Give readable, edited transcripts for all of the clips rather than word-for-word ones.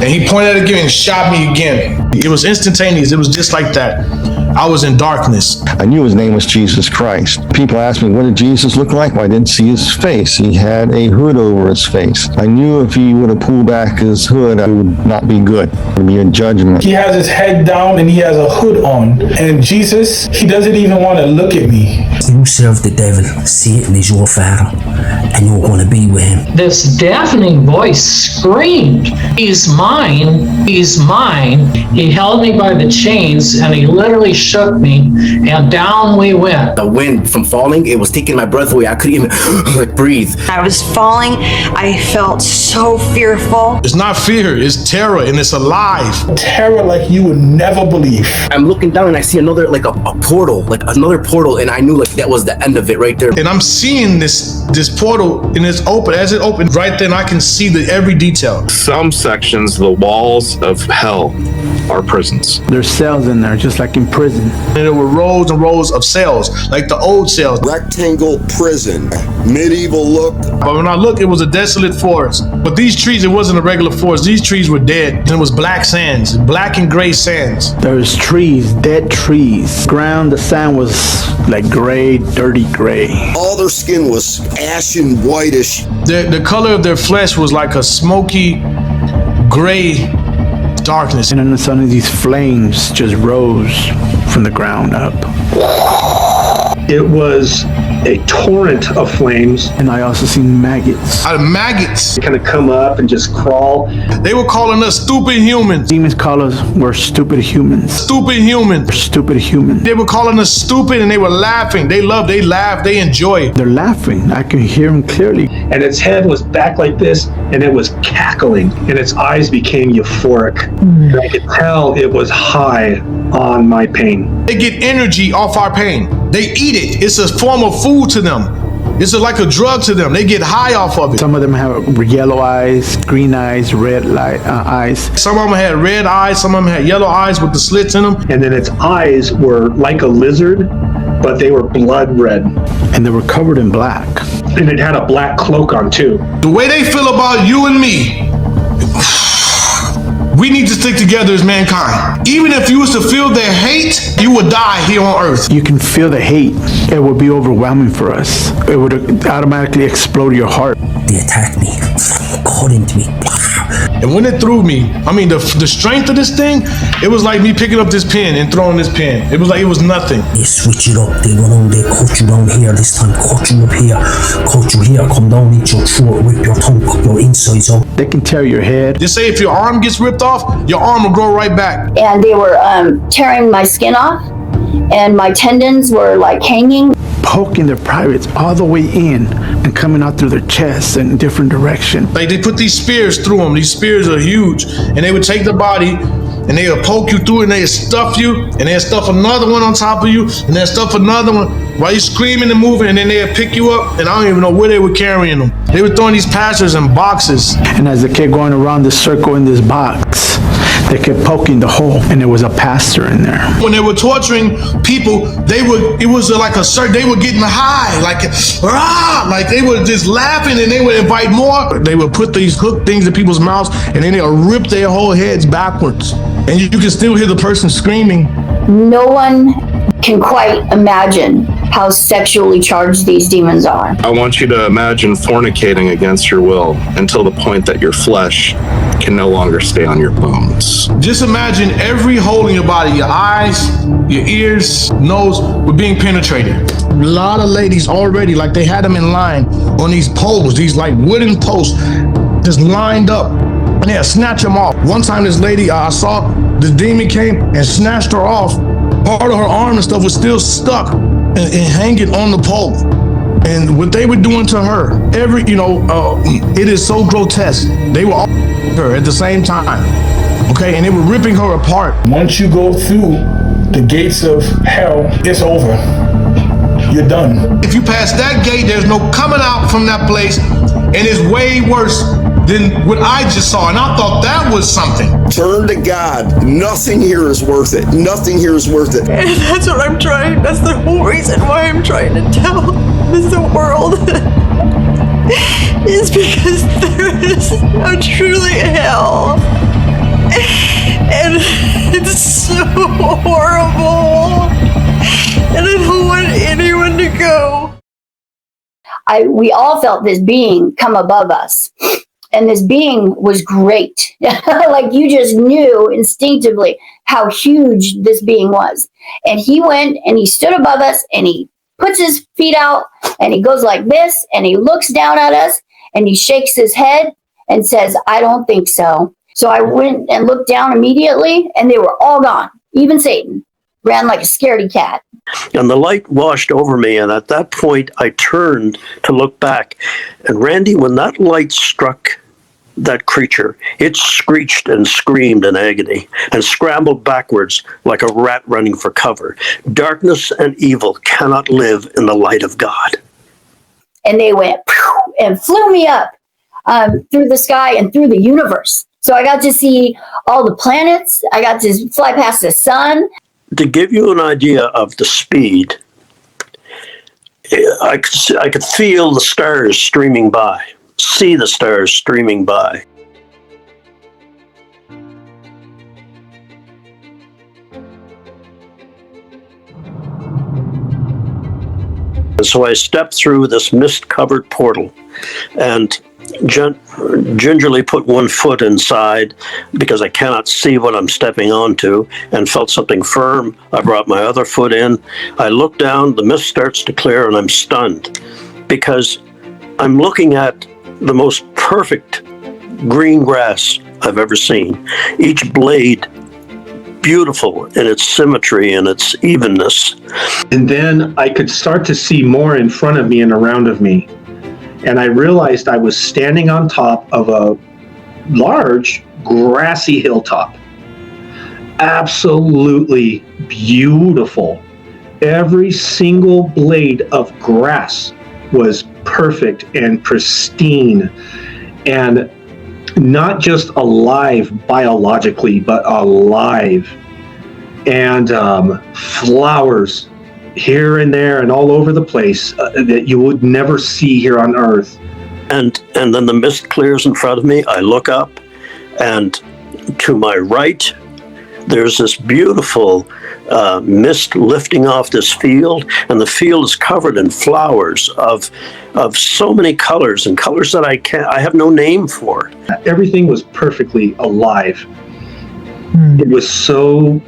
And he pointed at it again and shot me again. It was instantaneous. It was just like that. I was in darkness. I knew his name was Jesus Christ. People asked me, what did Jesus look like? Well, I didn't see his face. He had a hood over his face. I knew if he would have pulled back his hood, it would not be good. It would be a judgment. He has his head down and he has a hood on. And Jesus, he doesn't even want to look at me. You serve the devil. Satan is your father, and you're going to be with him. This deafening voice screamed, "He's mine, he's mine." He held me by the chains and he literally shook me, and down we went. The wind from falling, it was taking my breath away. I couldn't even breathe. I was falling. I felt so fearful. It's not fear, it's terror, and it's alive. Terror like you would never believe. I'm looking down and I see another, like a portal, like another portal, and I knew like that was the end of it right there. And I'm seeing this portal, and it's open. As it opened, right then I can see every detail. Some sections, the walls of hell are prisons. There's cells in there, just like in prison. And there were rows and rows of cells, like the old cells. Rectangle prison, medieval look. But when I looked, it was a desolate forest. But these trees, it wasn't a regular forest. These trees were dead. And it was black sands, black and gray sands. There's trees, dead trees. Ground, the sand was like gray, dirty gray. All their skin was ashen whitish. The color of their flesh was like a smoky gray darkness. And then suddenly these flames just rose from the ground up. It was a torrent of flames. And I also seen maggots. Maggots. They kind of come up and just crawl. They were calling us stupid humans. Demons call us, we're stupid humans. Stupid humans. We're stupid humans. They were calling us stupid and they were laughing. They laugh, they enjoy it. They're laughing. I can hear them clearly. And its head was back like this, and it was cackling, and its eyes became euphoric. And I could tell it was high on my pain. They get energy off our pain. They eat it. It's a form of food to them. It's like a drug to them. They get high off of it. Some of them have yellow eyes, green eyes, red eyes. Some of them had red eyes. Some of them had yellow eyes with the slits in them. And then its eyes were like a lizard, but they were blood red. And they were covered in black. And it had a black cloak on too. The way they feel about you and me, we need to stick together as mankind. Even if you was to feel their hate, you would die here on earth. You can feel the hate. It would be overwhelming for us. It would automatically explode your heart. They attacked me, got into me. And when it threw me, I mean, the strength of this thing, it was like me picking up this pen and throwing this pen. It was like it was nothing. They switch it up. They went on, they caught you down here this time, caught you up here, caught you here, come down into your throat, rip your tongue, your insides out. They can tear your head. Just say if your arm gets ripped off, your arm will grow right back. And they were tearing my skin off, and my tendons were like hanging. Poking their privates all the way in and coming out through their chests in different directions. Like they put these spears through them. These spears are huge. And they would take the body and they would poke you through and they would stuff you and they'd stuff another one on top of you and they'd stuff another one while you're screaming and moving, and then they'd pick you up and I don't even know where they were carrying them. They were throwing these pastors in boxes. And as the kid going around the circle in this box, they kept poking the hole, and there was a pastor in there. When they were torturing people, they were getting high, like they were just laughing, and they would invite more. They would put these hook things in people's mouths, and then they would rip their whole heads backwards. And you can still hear the person screaming. No one can quite imagine how sexually charged these demons are. I want you to imagine fornicating against your will until the point that your flesh can no longer stay on your bones. Just imagine every hole in your body, your eyes, your ears, nose, were being penetrated. A lot of ladies already, like they had them in line on these poles, these like wooden posts, just lined up, and they'd snatch them off. One time this lady, I saw the demon came and snatched her off. Part of her arm and stuff was still stuck and hanging on the pole. And what they were doing to her, it is so grotesque. They were all her at the same time, okay? And they were ripping her apart. Once you go through the gates of hell, it's over. You're done. If you pass that gate, there's no coming out from that place, and it's way worse than what I just saw, and I thought that was something. Turn to God. Nothing here is worth it. Nothing here is worth it. And that's what I'm trying. That's the whole reason why I'm trying to tell the world. Is because there is a truly hell. And it's so horrible. And I don't want anyone to go. We all felt this being come above us. And this being was great. Like you just knew instinctively how huge this being was. And he went and he stood above us and he puts his feet out and he goes like this and he looks down at us and he shakes his head and says, I don't think so. So I went and looked down immediately and they were all gone. Even Satan ran like a scaredy cat. And the light washed over me, and at that point I turned to look back. And Randy, when that light struck that creature, it screeched and screamed in agony and scrambled backwards like a rat running for cover. Darkness and evil cannot live in the light of God. And they went and flew me up through the sky and through the universe. So I got to see all the planets. I got to fly past the sun. To give you an idea of the speed, I could feel the stars streaming by, see the stars streaming by. And so I stepped through this mist-covered portal and gingerly put one foot inside because I cannot see what I'm stepping onto, and felt something firm. I brought my other foot in. I look down, the mist starts to clear, and I'm stunned because I'm looking at the most perfect green grass I've ever seen. Each blade beautiful in its symmetry and its evenness. And then I could start to see more in front of me and around of me. And I realized I was standing on top of a large grassy hilltop. Absolutely beautiful. Every single blade of grass was perfect and pristine, and not just alive biologically, but alive. And flowers here and there and all over the place that you would never see here on Earth. And then the mist clears in front of me. I look up, and to my right, there's this beautiful mist lifting off this field, and the field is covered in flowers of so many colors, and colors that I have no name for. Everything was perfectly alive. It was so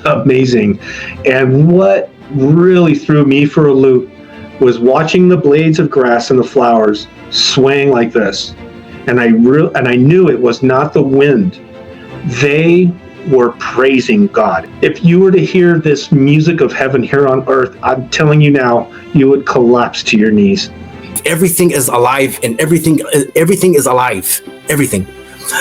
amazing. And what really threw me for a loop was watching the blades of grass and the flowers swaying like this. And I knew it was not the wind. They were praising God. If you were to hear this music of heaven here on earth, I'm telling you now, you would collapse to your knees. Everything is alive, and everything is alive. Everything.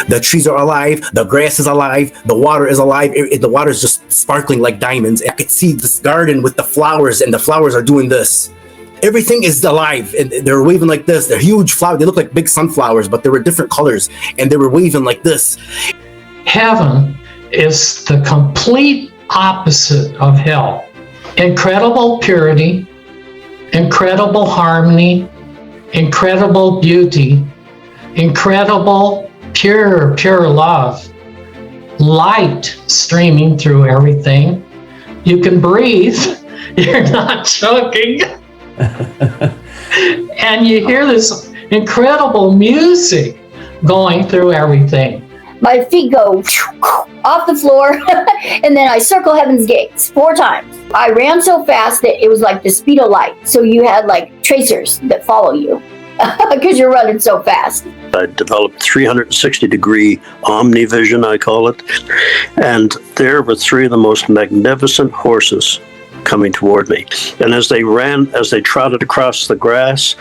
The trees are alive, the grass is alive, the water is alive, the water is just sparkling like diamonds. I could see this garden with the flowers, and the flowers are doing this. Everything is alive, and they're waving like this. They're huge flowers. They look like big sunflowers, but they were different colors, and they were waving like this. Heaven is the complete opposite of hell. Incredible purity, incredible harmony, incredible beauty, incredible pure love, light streaming through everything. You can breathe, you're not choking. And you hear this incredible music going through everything. My feet go off the floor, and then I circle heaven's gates 4 times. I ran so fast that it was like the speed of light. So you had like tracers that follow you because you're running so fast. I developed 360-degree omnivision, I call it. And there were 3 of the most magnificent horses coming toward me. And as they trotted across the grass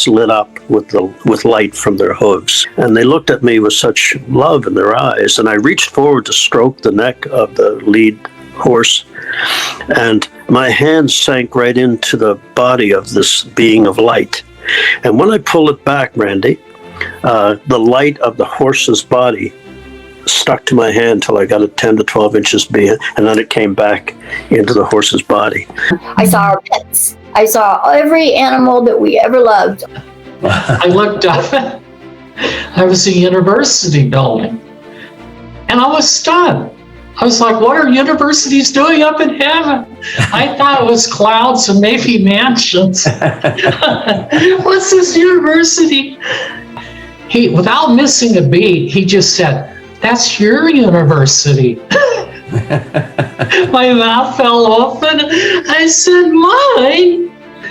lit up with light from their hooves. And they looked at me with such love in their eyes. And I reached forward to stroke the neck of the lead horse. And my hand sank right into the body of this being of light. And when I pulled it back, Randy, the light of the horse's body stuck to my hand till I got it 10 to 12 inches beyond, and then it came back into the horse's body. I saw our pets. I saw every animal that we ever loved. I looked up. I was a university building. And I was stunned. I was like, what are universities doing up in heaven? I thought it was clouds and maybe mansions. What's this university? He, without missing a beat, he just said, that's your university. My mouth fell open. I said, mine?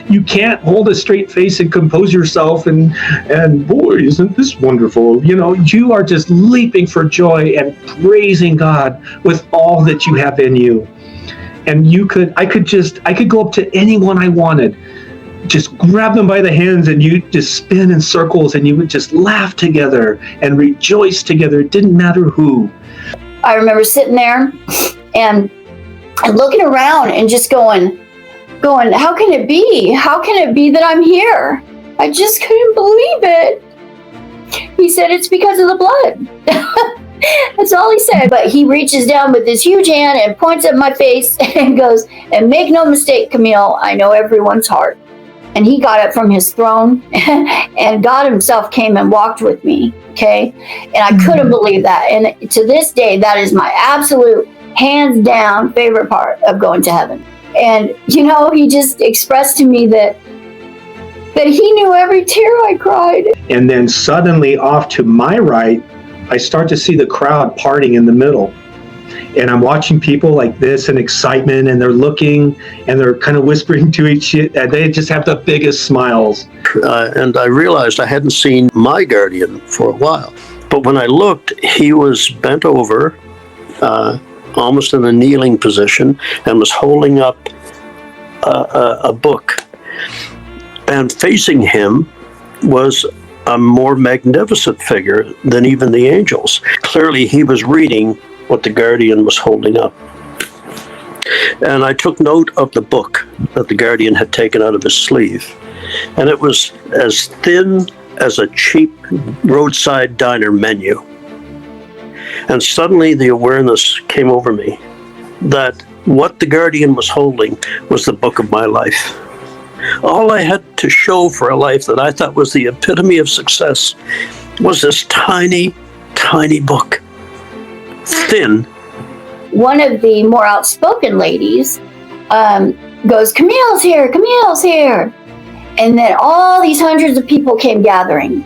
You can't hold a straight face and compose yourself and boy, isn't this wonderful? You know, you are just leaping for joy and praising God with all that you have in you. And I could go up to anyone I wanted, just grab them by the hands, and you just spin in circles, and you would just laugh together and rejoice together. It didn't matter who. I remember sitting there and looking around and just going, how can it be? How can it be that I'm here? I just couldn't believe it. He said, it's because of the blood. That's all he said. But he reaches down with his huge hand and points at my face and goes, and make no mistake, Camille, I know everyone's heart. And he got up from his throne and God himself came and walked with me. Okay. And I couldn't believe that. And to this day, that is my absolute hands down favorite part of going to heaven. And, you know, he just expressed to me that he knew every tear I cried. And then suddenly off to my right, I start to see the crowd parting in the middle. And I'm watching people like this in excitement, and they're looking and they're kind of whispering to each other, and they just have the biggest smiles. And I realized I hadn't seen my guardian for a while. But when I looked, he was bent over, almost in a kneeling position, and was holding up a book. And facing him was a more magnificent figure than even the angels. Clearly, he was reading what the guardian was holding up. And I took note of the book that the guardian had taken out of his sleeve. And it was as thin as a cheap roadside diner menu. And suddenly the awareness came over me that what the guardian was holding was the book of my life. All I had to show for a life that I thought was the epitome of success was this tiny, tiny book. Thin. One of the more outspoken ladies goes, Camille's here, Camille's here. And then all these hundreds of people came gathering.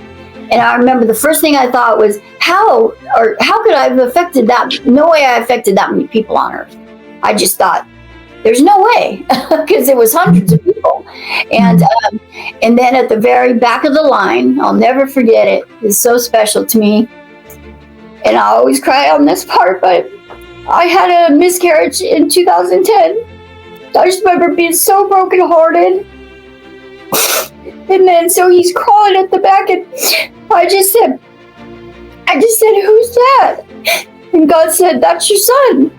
And I remember the first thing I thought was, how could I have affected that? No way I affected that many people on earth. I just thought, there's no way, because it was hundreds of people. And then at the very back of the line, I'll never forget it. It's so special to me. And I always cry on this part, but I had a miscarriage in 2010. I just remember being so brokenhearted. And then so he's crawling at the back, and I just said, who's that? And God said, that's your son.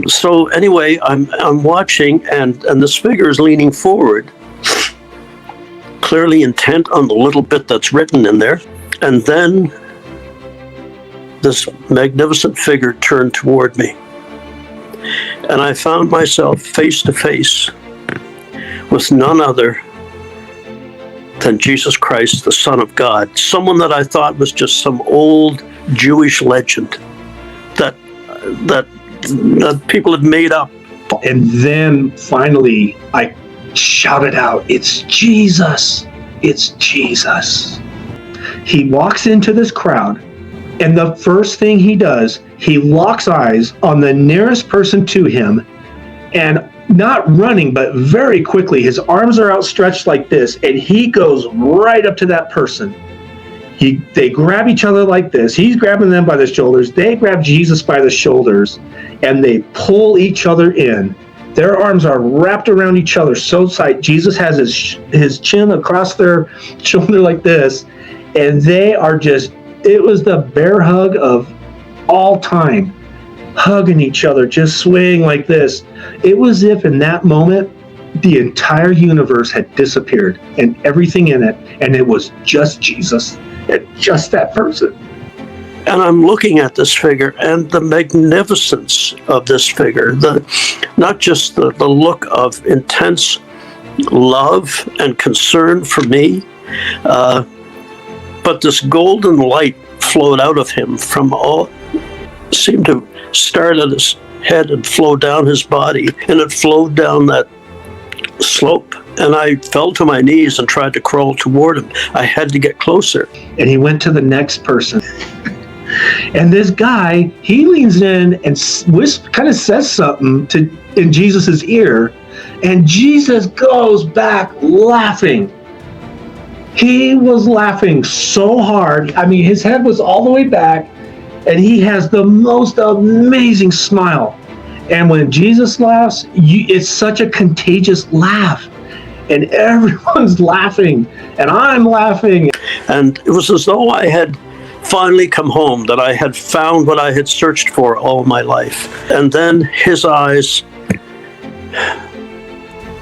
So anyway, I'm watching, and this figure is leaning forward, clearly intent on the little bit that's written in there. And then this magnificent figure turned toward me. And I found myself face to face with none other than Jesus Christ, the Son of God, someone that I thought was just some old Jewish legend that people had made up. And then finally I shouted out, it's Jesus, it's Jesus. He walks into this crowd, and the first thing he does, he locks eyes on the nearest person to him, and not running, but very quickly, his arms are outstretched like this, and he goes right up to that person. They grab each other like this. He's grabbing them by the shoulders. They grab Jesus by the shoulders, and they pull each other in. Their arms are wrapped around each other so tight. Jesus has his chin across their shoulder like this, and they are just, it was the bear hug of all time. Hugging each other, just swaying like this. It was as if in that moment, the entire universe had disappeared and everything in it, and it was just Jesus and just that person. And I'm looking at this figure and the magnificence of this figure, not just the look of intense love and concern for me, but this golden light flowed out of him from seemed to start at his head and flow down his body, and it flowed down that slope. And I fell to my knees and tried to crawl toward him. I had to get closer. And he went to the next person. And this guy, he leans in and kind of says something in Jesus's ear, and Jesus goes back laughing. He was laughing so hard. I mean, his head was all the way back, and he has the most amazing smile. And when Jesus laughs, it's such a contagious laugh. And everyone's laughing, and I'm laughing. And it was as though I had finally come home, that I had found what I had searched for all my life. And then his eyes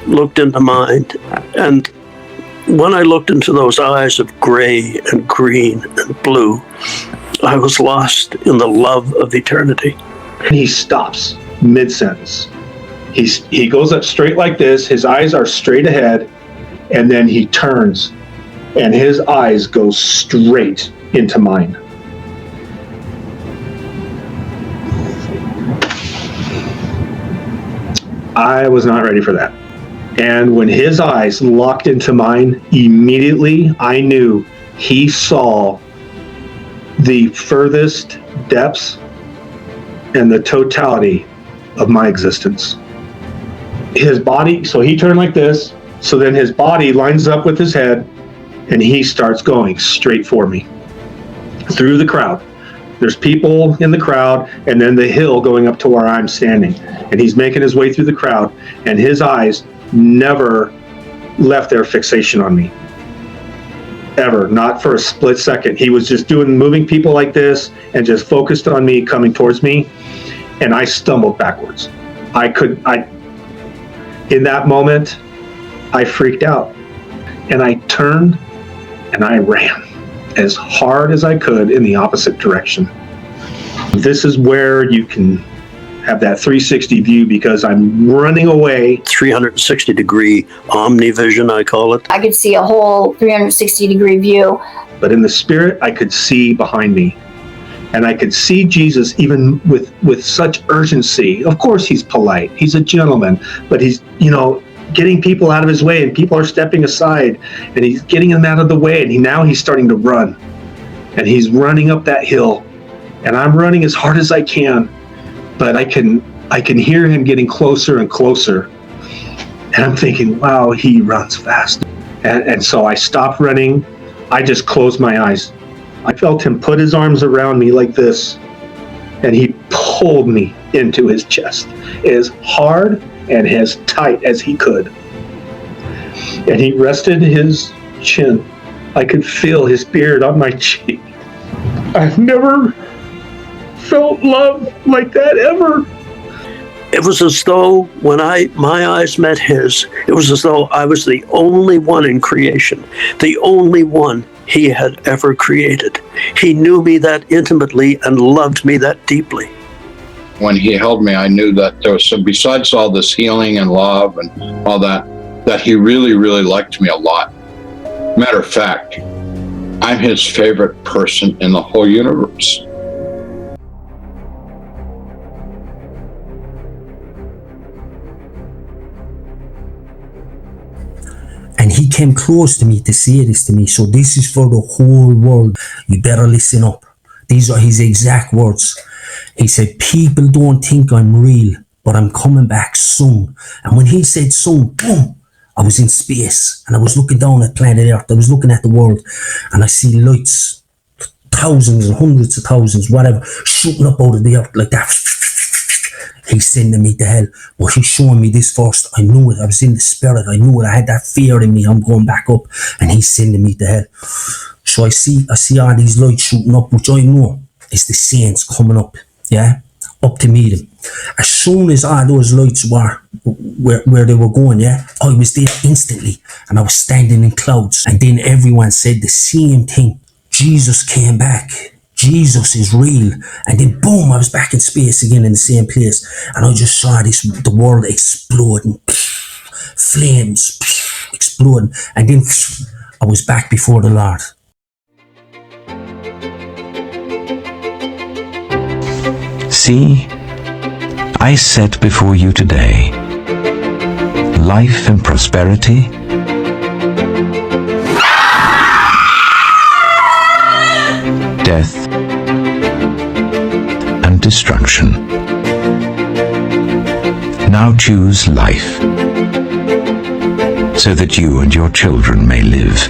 looked into mine. And when I looked into those eyes of gray and green and blue, I was lost in the love of eternity. And he stops mid-sentence. He goes up straight like this. His eyes are straight ahead, and then he turns, and his eyes go straight into mine. I was not ready for that. And when his eyes locked into mine, immediately I knew he saw the furthest depths and the totality of my existence. His body, so he turned like this, so then his body lines up with his head, and he starts going straight for me through the crowd. There's people in the crowd, and then the hill going up to where I'm standing. And he's making his way through the crowd, and his eyes never left their fixation on me. Ever, not for a split second. He was just moving people like this and just focused on me, coming towards me, and I stumbled backwards. In that moment, I freaked out, and I turned and I ran as hard as I could in the opposite direction. This is where you can have that 360 view, because I'm running away. 360 degree omnivision, I call it. I could see a whole 360 degree view. But in the spirit, I could see behind me. And I could see Jesus even with such urgency. Of course, he's polite. He's a gentleman. But he's, getting people out of his way, and people are stepping aside, and he's getting them out of the way. And now he's starting to run. And he's running up that hill. And I'm running as hard as I can. But I can hear him getting closer and closer. And I'm thinking, wow, he runs fast. And so I stopped running. I just closed my eyes. I felt him put his arms around me like this, and he pulled me into his chest as hard and as tight as he could. And he rested his chin. I could feel his beard on my cheek. I've never felt love like that ever. It was as though when my eyes met his, it was as though I was the only one in creation, the only one he had ever created. He knew me that intimately and loved me that deeply. When he held me, I knew that there was besides all this healing and love and all that he really, really liked me a lot. Matter of fact, I'm his favorite person in the whole universe. And he came close to me to say this to me. So this is for the whole world. You better listen up. These are his exact words. He said, people don't think I'm real, but I'm coming back soon. And when he said soon, boom, I was in space, and I was looking down at planet Earth. I was looking at the world, and I see lights, thousands and hundreds of thousands, whatever, shooting up out of the earth like that. He's sending me to hell. But he's showing me this first. I knew it. I was in the spirit. I knew it. I had that fear in me. I'm going back up, and he's sending me to hell. So I see all these lights shooting up, which I know is the saints coming up, up to meet him. As soon as all those lights were where they were going, I was there instantly, and I was standing in clouds. And then everyone said the same thing. Jesus came back. Jesus is real. And then boom, I was back in space again in the same place, and I just saw the world exploding, flames exploding, and then I was back before the Lord. See, I set before you today life and prosperity, death and destruction. Now choose life, so that you and your children may live